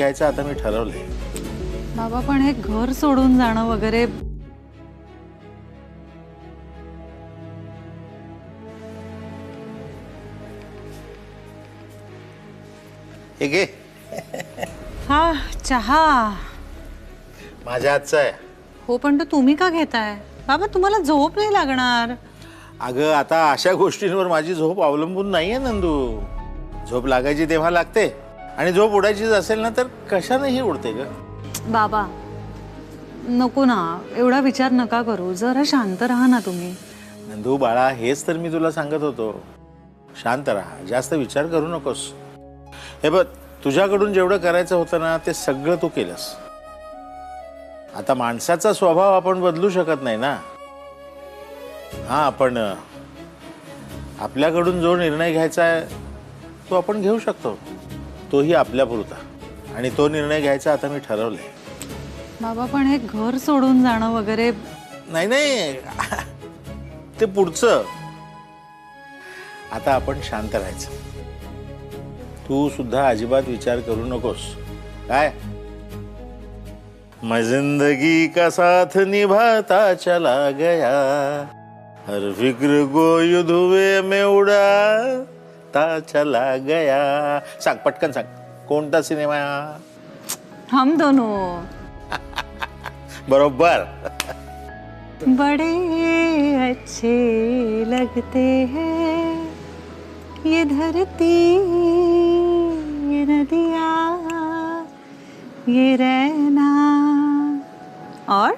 घ्यायचं आता मी ठरवलंय. बाबा पण हे घर सोडून जाणं वगैरे हे घे, हा चहा. माझ्या हातचा आहे. हो पण तो तुम्ही का घेताय बाबा? तुम्हाला झोप नाही लागणार. अगं आता अशा गोष्टींवर माझी झोप अवलंबून नाहीये नंदू. झोप लागायची तेव्हा लागते आणि झोप उडायचीच असेल ना तर कशानेही उडते ग. बाबा नको ना, एवढा विचार नका करू. जरा शांत राहा ना तुम्ही. नंदू बाळा, हेच तर मी तुला सांगत होतो. शांत राहा, जास्त विचार करू नकोस. हे बघ, तुझ्याकडून जेवढं करायचं होतं ना ते सगळं तू केलंस. आता माणसाचा स्वभाव आपण बदलू शकत नाही ना. हा, पण आपल्याकडून जो निर्णय घ्यायचा आहे तो आपण घेऊ शकतो, तोही आपल्यापुरता. आणि तो निर्णय घ्यायचा आता मी ठरवलंय. बाबा पण हे घर सोडून जाणं वगैरे नाही नाही, ते पुढचं. आता आपण शांत राहायचं. तू सुद्धा अजिबात विचार करू नकोस. काय? मैं जिंदगी का साथ निभाता चला गया, हर फिक्र को यूं धुएं में उड़ाता चला गया. सांग पटकन सांग, कोणता सिनेमा? हम दोनों. बरोबर. बड़े अच्छे लगते हैं ये धरती, ये नदियाँ, ये रहना और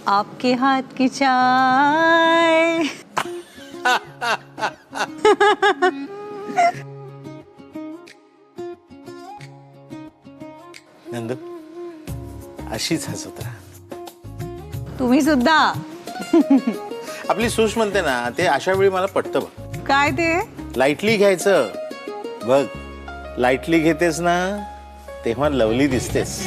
आपके हाथ की चाय. नंदू अशीच हसत राहा. तुम्ही सुद्धा. आपली सूस म्हणते ना, ते अशा वेळी मला पटतं बघ. काय ते? लाईटली घ्यायचं. बघ, लाईटली घेतेस ना तेव्हा लवली दिसतेस.